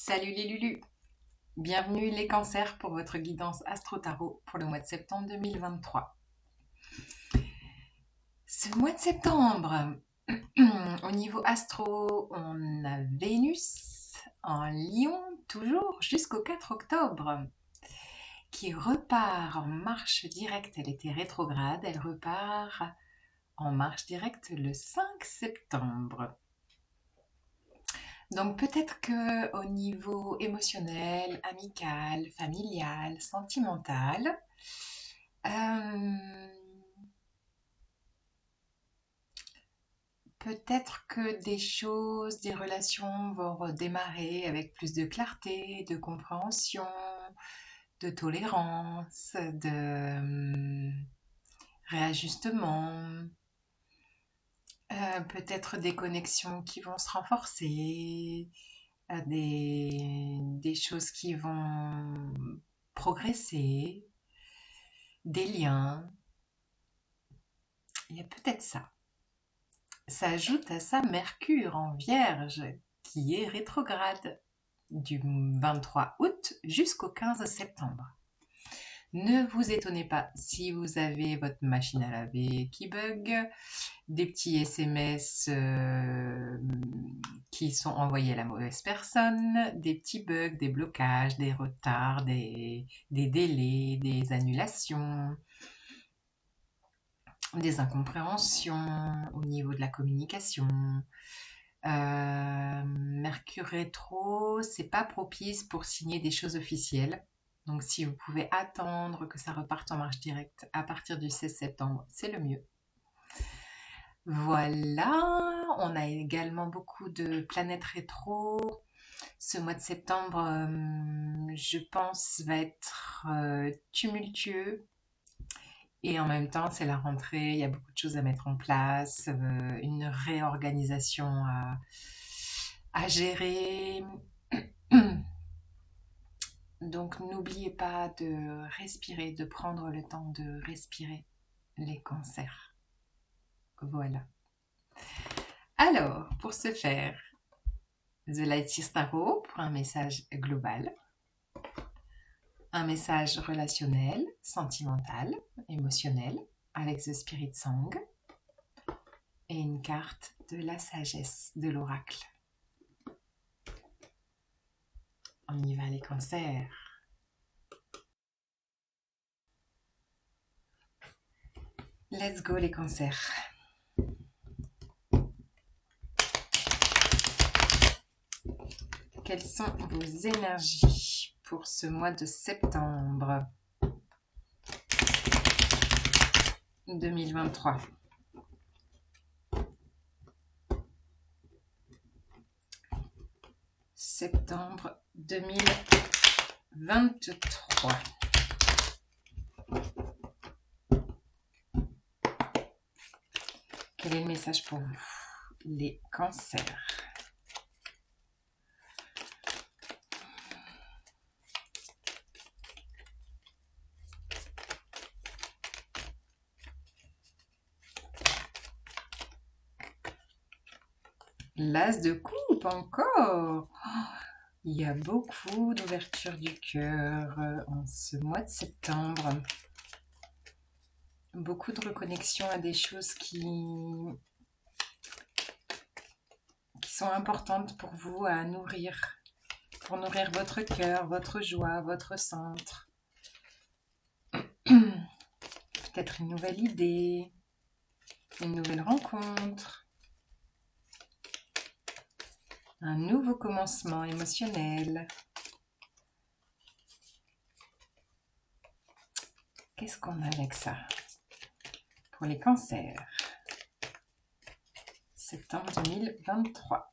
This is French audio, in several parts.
Salut les Lulus! Bienvenue les cancers pour votre guidance astro-tarot pour le mois de septembre 2023. Ce mois de septembre, au niveau astro, on a Vénus en Lion, toujours jusqu'au 4 octobre, qui repart en marche directe. Elle était rétrograde, elle repart en marche directe le 5 septembre. Donc peut-être que au niveau émotionnel, amical, familial, sentimental, euh, peut-être que des choses, des relations vont redémarrer avec plus de clarté, de compréhension, de tolérance, de réajustement. Peut-être des connexions qui vont se renforcer, des choses qui vont progresser, des liens. Il y a peut-être ça. S'ajoute à ça Mercure en Vierge qui est rétrograde du 23 août jusqu'au 15 septembre. Ne vous étonnez pas si vous avez votre machine à laver qui bug, des petits SMS qui sont envoyés à la mauvaise personne, des petits bugs, des blocages, des retards, des délais, des annulations, des incompréhensions au niveau de la communication. Mercure rétro, c'est pas propice pour signer des choses officielles. Donc si vous pouvez attendre que ça reparte en marche directe à partir du 16 septembre, c'est le mieux. Voilà, on a également beaucoup de planètes rétro. Ce mois de septembre, je pense, va être tumultueux. Et en même temps, c'est la rentrée, il y a beaucoup de choses à mettre en place, une réorganisation à gérer. Donc n'oubliez pas de respirer, de prendre le temps de respirer les cancers. Voilà. Alors, pour ce faire, The Light Tarot pour un message global, un message relationnel, sentimental, émotionnel, avec The Spirit Song, et une carte de la sagesse de l'oracle. On y va les cancers. Let's go les cancers. Quelles sont vos énergies pour ce mois de septembre 2023? Septembre 2023. Quel est le message pour vous, les cancers? L'as de coupe encore. Il y a beaucoup d'ouverture du cœur en ce mois de septembre. Beaucoup de reconnexion à des choses qui sont importantes pour vous à nourrir, pour nourrir votre cœur, votre joie, votre centre. Peut-être une nouvelle idée, une nouvelle rencontre. Un nouveau commencement émotionnel. Qu'est-ce qu'on a avec ça? Pour les cancers. Septembre 2023.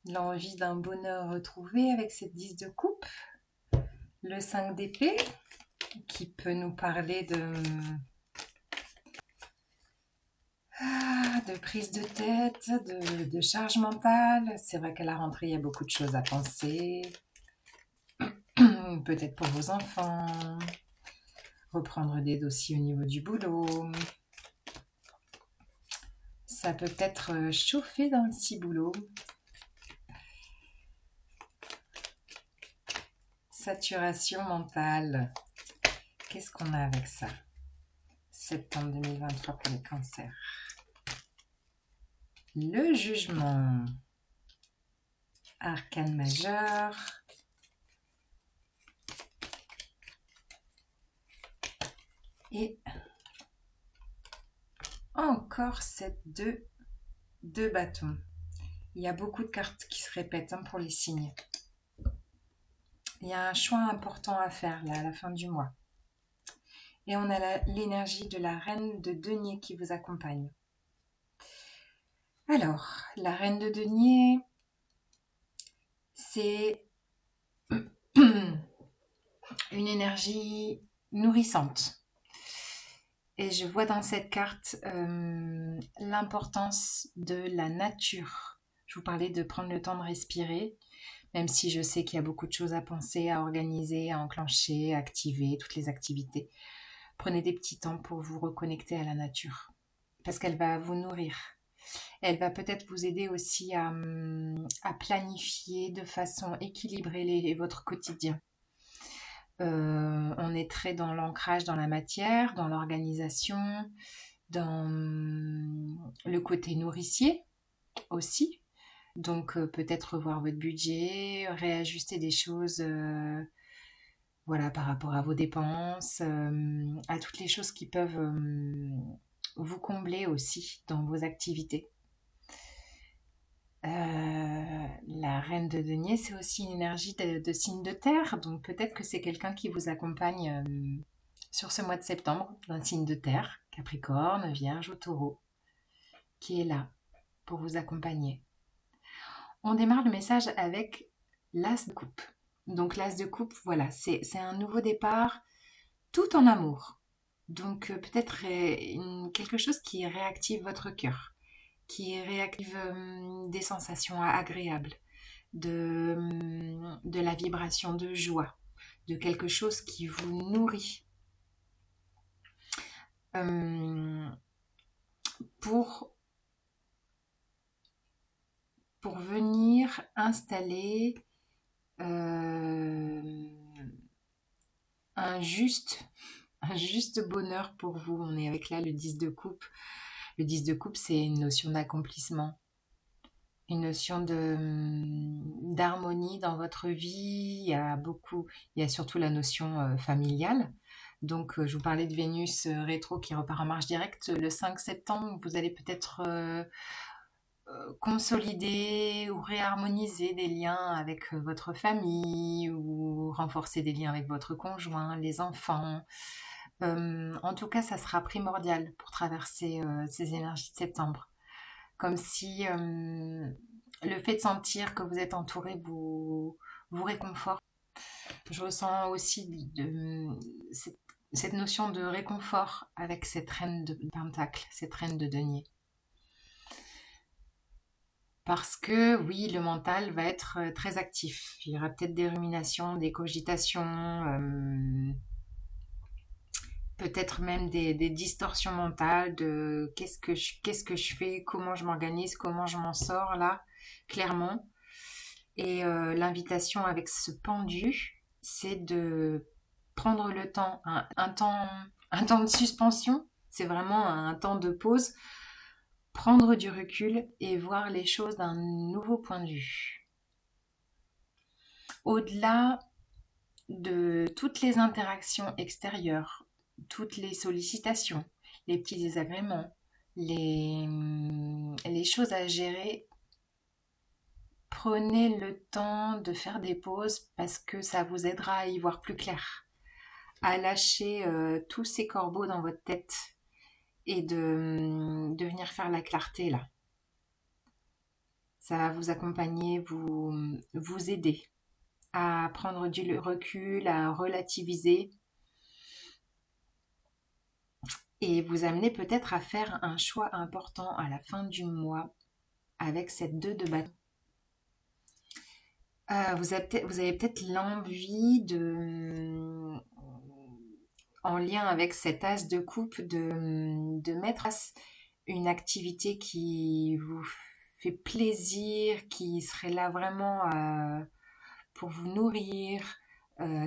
L'envie d'un bonheur retrouvé avec cette 10 de coupe. Le 5 d'épée qui peut nous parler de prise de tête, de charge mentale. C'est vrai qu'à la rentrée, il y a beaucoup de choses à penser. Peut-être pour vos enfants. Reprendre des dossiers au niveau du boulot. Ça peut être chauffé dans le ciboulot. Saturation mentale. Qu'est-ce qu'on a avec ça? Septembre 2023 pour les cancers. Le jugement. Arcane majeur. Et encore cette deux bâtons. Il y a beaucoup de cartes qui se répètent pour les signes. Il y a un choix important à faire là à la fin du mois. Et on a l'énergie de la reine de denier qui vous accompagne. Alors, la reine de denier, c'est une énergie nourrissante. Et je vois dans cette carte l'importance de la nature. Je vous parlais de prendre le temps de respirer, même si je sais qu'il y a beaucoup de choses à penser, à organiser, à enclencher, à activer, toutes les activités. Prenez des petits temps pour vous reconnecter à la nature, parce qu'elle va vous nourrir. Elle va peut-être vous aider aussi à planifier de façon équilibrée votre quotidien. On est très dans l'ancrage dans la matière, dans l'organisation, dans le côté nourricier aussi. Donc peut-être revoir votre budget, réajuster des choses voilà, par rapport à vos dépenses, à toutes les choses qui peuvent vous combler aussi dans vos activités. La reine de denier, c'est aussi une énergie de signe de terre, donc peut-être que c'est quelqu'un qui vous accompagne sur ce mois de septembre, d'un signe de terre, Capricorne, Vierge ou Taureau, qui est là pour vous accompagner. On démarre le message avec l'As de coupe. Donc l'As de coupe, voilà, c'est un nouveau départ, tout en amour. Donc peut-être quelque chose qui réactive votre cœur, qui réactive des sensations agréables, de la vibration de joie, de quelque chose qui vous nourrit. Pour venir installer un juste bonheur pour vous. On est avec là le 10 de coupe. Le 10 de coupe, c'est une notion d'accomplissement, une notion d'harmonie dans votre vie. Il y a surtout la notion familiale. Donc, je vous parlais de Vénus rétro qui repart en marche directe. Le 5 septembre, vous allez peut-être consolider ou réharmoniser des liens avec votre famille ou renforcer des liens avec votre conjoint, les enfants. En tout cas, ça sera primordial pour traverser ces énergies de septembre. Comme si le fait de sentir que vous êtes entouré vous réconforte. Je ressens aussi cette notion de réconfort avec cette reine de pentacle, cette reine de denier. Parce que oui, le mental va être très actif. Il y aura peut-être des ruminations, des cogitations, peut-être même des distorsions mentales de qu'est-ce que je fais, comment je m'organise, comment je m'en sors là, clairement. Et l'invitation avec ce pendu, c'est de prendre le temps, un temps de suspension, c'est vraiment un temps de pause, prendre du recul et voir les choses d'un nouveau point de vue. Au-delà de toutes les interactions extérieures, toutes les sollicitations, les petits désagréments, les choses à gérer, prenez le temps de faire des pauses parce que ça vous aidera à y voir plus clair, à lâcher tous ces corbeaux dans votre tête et de venir faire la clarté là. Ça va vous accompagner, vous aider à prendre du recul, à relativiser et vous amener peut-être à faire un choix important à la fin du mois avec cette 2 de bâton. Vous avez peut-être l'envie en lien avec cet as de coupe, de mettre une activité qui vous fait plaisir, qui serait là vraiment pour vous nourrir.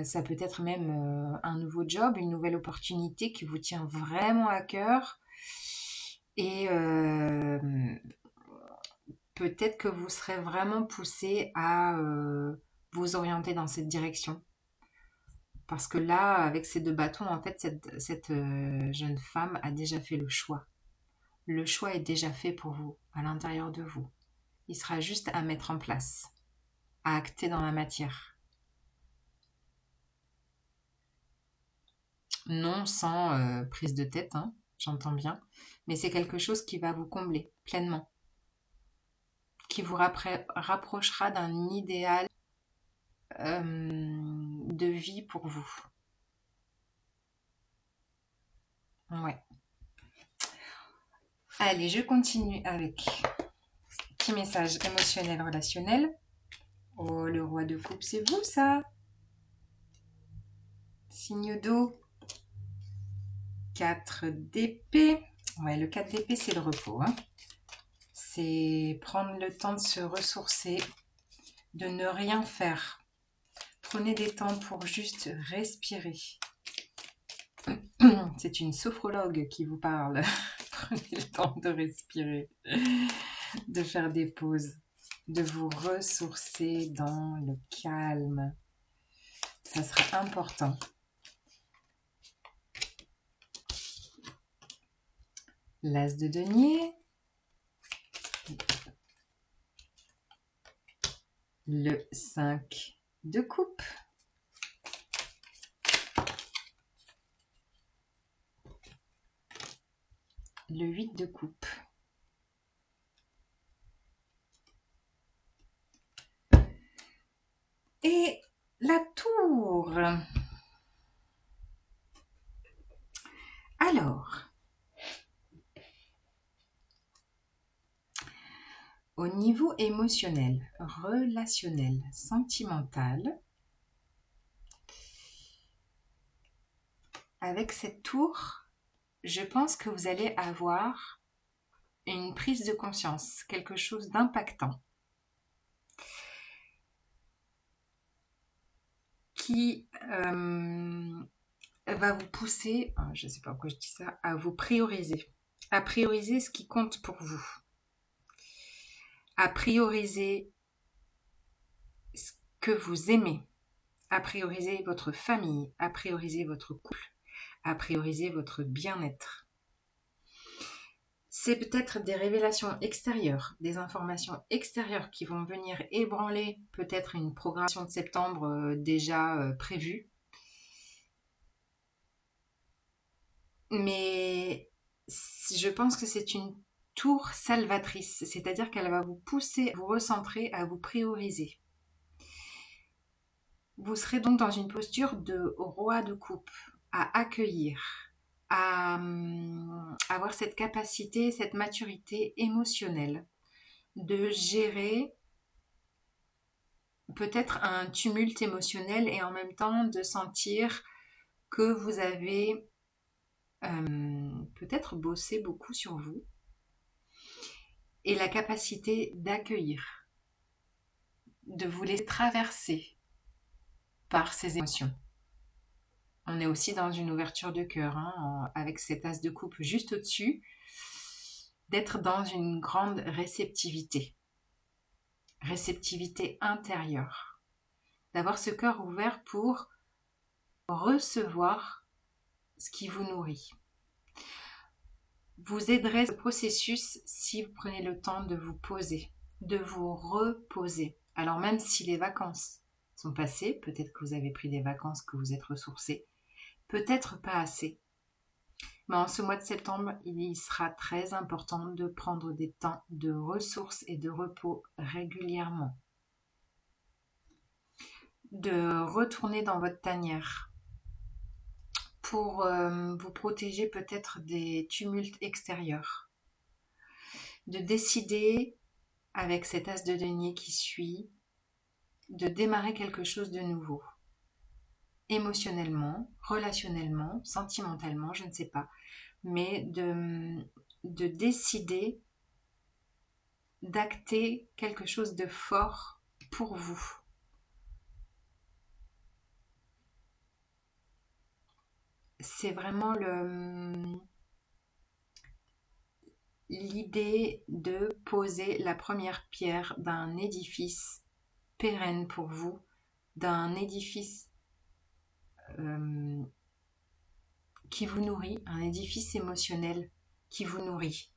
Ça peut être même un nouveau job, une nouvelle opportunité qui vous tient vraiment à cœur. Et peut-être que vous serez vraiment poussé à vous orienter dans cette direction. Parce que là, avec ces deux bâtons, en fait, cette jeune femme a déjà fait le choix. Le choix est déjà fait pour vous, à l'intérieur de vous. Il sera juste à mettre en place, à acter dans la matière. Non sans prise de tête, hein, j'entends bien, mais c'est quelque chose qui va vous combler pleinement, qui vous rapprochera d'un idéal de vie pour vous. Ouais. Allez, je continue avec petit message émotionnel relationnel. Oh, le roi de coupe, c'est vous ça? Signe d'eau. 4 d'épée. Ouais, le 4 d'épée, c'est le repos. Hein. C'est prendre le temps de se ressourcer, de ne rien faire. Prenez des temps pour juste respirer. C'est une sophrologue qui vous parle. Prenez le temps de respirer, de faire des pauses, de vous ressourcer dans le calme. Ça sera important. L'as de denier. Le 5 de coupe. Le 8 de coupe. Et la tour. Alors, au niveau émotionnel, relationnel, sentimental, avec cette tour, je pense que vous allez avoir une prise de conscience, quelque chose d'impactant qui va vous pousser, je ne sais pas pourquoi je dis ça, à vous prioriser, à prioriser ce qui compte pour vous, à prioriser ce que vous aimez, à prioriser votre famille, à prioriser votre couple, à prioriser votre bien-être. C'est peut-être des révélations extérieures, des informations extérieures qui vont venir ébranler peut-être une programmation de septembre déjà prévue. Mais je pense que c'est une tour salvatrice, c'est-à-dire qu'elle va vous pousser à vous recentrer, à vous prioriser. Vous serez donc dans une posture de roi de coupe, à accueillir, à avoir cette capacité, cette maturité émotionnelle de gérer peut-être un tumulte émotionnel et en même temps de sentir que vous avez peut-être bossé beaucoup sur vous et la capacité d'accueillir, de vous laisser traverser par ces émotions. On est aussi dans une ouverture de cœur, hein, avec cet as de coupe juste au-dessus, d'être dans une grande réceptivité, réceptivité intérieure, d'avoir ce cœur ouvert pour recevoir ce qui vous nourrit. Vous aiderez ce processus si vous prenez le temps de vous poser, de vous reposer. Alors même si les vacances sont passées, peut-être que vous avez pris des vacances, que vous êtes ressourcés, peut-être pas assez. Mais en ce mois de septembre, il sera très important de prendre des temps de ressources et de repos régulièrement. De retourner dans votre tanière pour vous protéger peut-être des tumultes extérieurs. De décider, avec cet as de denier qui suit, de démarrer quelque chose de nouveau. Émotionnellement, relationnellement, sentimentalement, je ne sais pas. Mais de décider d'acter quelque chose de fort pour vous. C'est vraiment l'idée de poser la première pierre d'un édifice pérenne pour vous, d'un édifice qui vous nourrit, un édifice émotionnel qui vous nourrit.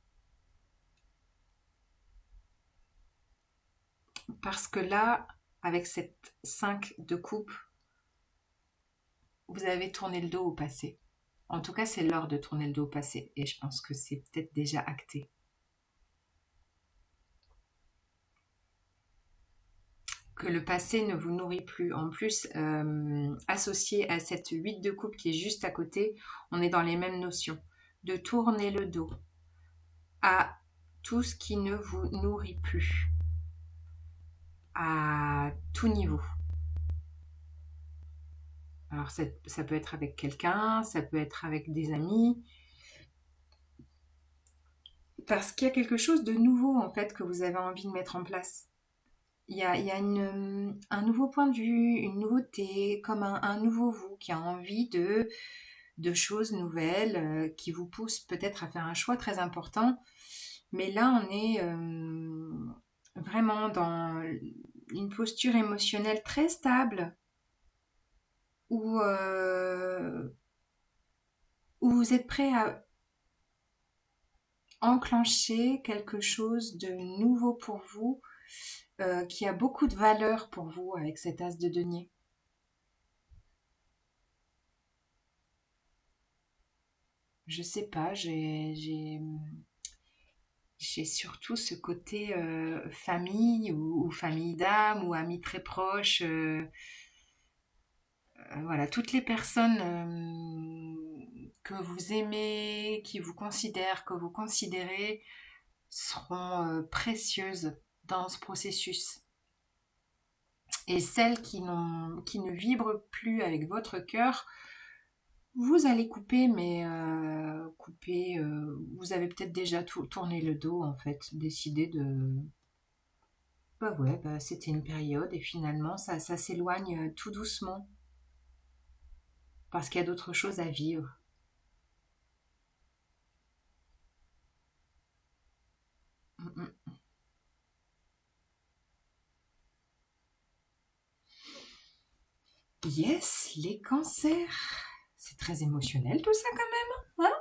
Parce que là, avec cette 5 de coupe, vous avez tourné le dos au passé. En tout cas, c'est l'heure de tourner le dos au passé. Et je pense que c'est peut-être déjà acté. Que le passé ne vous nourrit plus. En plus, associé à cette 8 de coupe qui est juste à côté, on est dans les mêmes notions. De tourner le dos à tout ce qui ne vous nourrit plus. À tout niveau. Alors ça peut être avec quelqu'un, ça peut être avec des amis. Parce qu'il y a quelque chose de nouveau en fait que vous avez envie de mettre en place. Il y a un nouveau point de vue, une nouveauté, comme un nouveau vous qui a envie de choses nouvelles, qui vous poussent peut-être à faire un choix très important. Mais là, on est vraiment dans une posture émotionnelle très stable où vous êtes prêt à enclencher quelque chose de nouveau pour vous, qui a beaucoup de valeur pour vous avec cet as de denier. Je sais pas, j'ai surtout ce côté famille ou famille d'âme ou amis très proches. Voilà, toutes les personnes que vous aimez, qui vous considèrent, que vous considérez, seront précieuses dans ce processus. Et celles qui ne vibrent plus avec votre cœur, vous allez couper, mais vous avez peut-être déjà tourné le dos en fait, décidé de... Bah ouais, c'était une période et finalement ça s'éloigne tout doucement parce qu'il y a d'autres choses à vivre. Mm, mm. Yes, les cancers. C'est très émotionnel tout ça quand même, hein?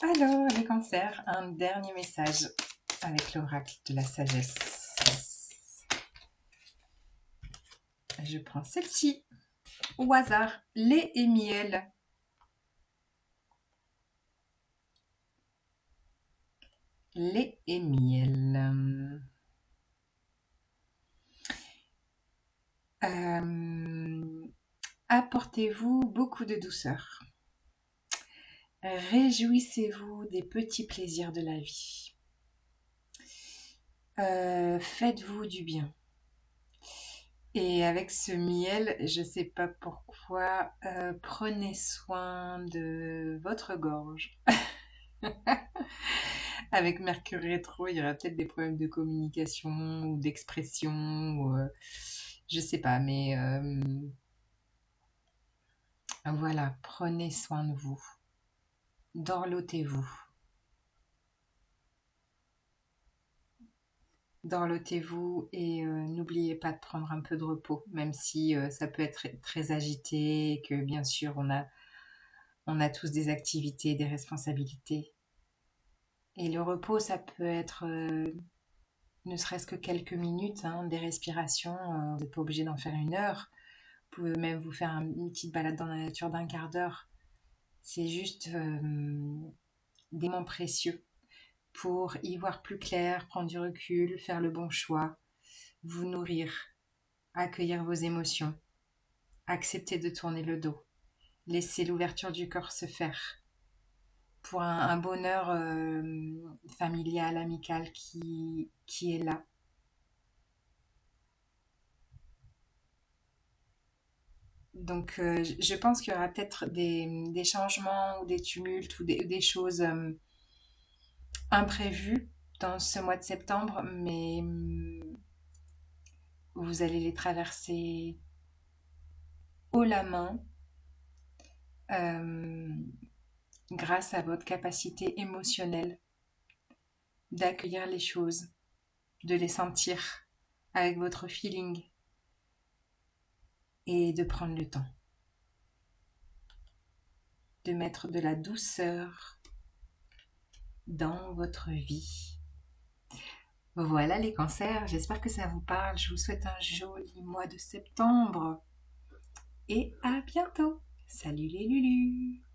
Alors, les cancers, un dernier message avec l'oracle de la sagesse. Je prends celle-ci au hasard, lait et miel. Lait et miel. Apportez-vous beaucoup de douceur. Réjouissez-vous des petits plaisirs de la vie. Faites-vous du bien. Et avec ce miel, je ne sais pas pourquoi, prenez soin de votre gorge. Avec Mercure rétro, il y aura peut-être des problèmes de communication ou d'expression, ou, je sais pas, mais voilà, prenez soin de vous. Dorlotez-vous. Dorlotez-vous et n'oubliez pas de prendre un peu de repos, même si ça peut être très agité et que bien sûr on a tous des activités, des responsabilités. Et le repos, ça peut être ne serait-ce que quelques minutes, hein, des respirations. Vous n'êtes pas obligé d'en faire 1 heure. Vous pouvez même vous faire une petite balade dans la nature d'1/4 d'heure. C'est juste des moments précieux pour y voir plus clair, prendre du recul, faire le bon choix, vous nourrir, accueillir vos émotions, accepter de tourner le dos, laisser l'ouverture du corps se faire pour un bonheur familial, amical qui est là. Donc, je pense qu'il y aura peut-être des changements ou des tumultes ou des choses imprévues dans ce mois de septembre, mais vous allez les traverser haut la main euh, grâce à votre capacité émotionnelle d'accueillir les choses, de les sentir avec votre feeling et de prendre le temps, de mettre de la douceur dans votre vie. Voilà les cancers, j'espère que ça vous parle. Je vous souhaite un joli mois de septembre et à bientôt. Salut les Lulus!